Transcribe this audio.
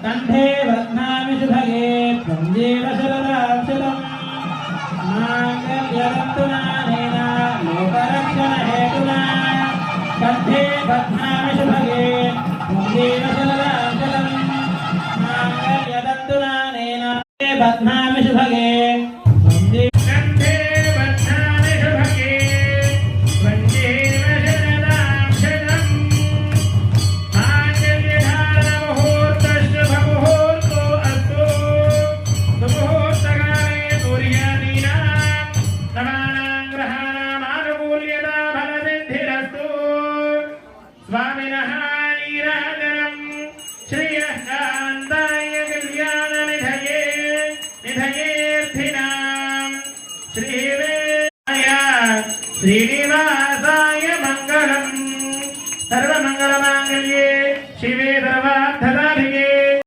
कंठे बध्नामि शुभगे त्वं शरदाक्षरम् माङ्गल्यदन्तुनानेन लोकरक्षणहेतुना कंठे बध्नामि शुभगे त्वं शरदाक्षरम् माङ्गल्यदन्तुनानेन बध्नामि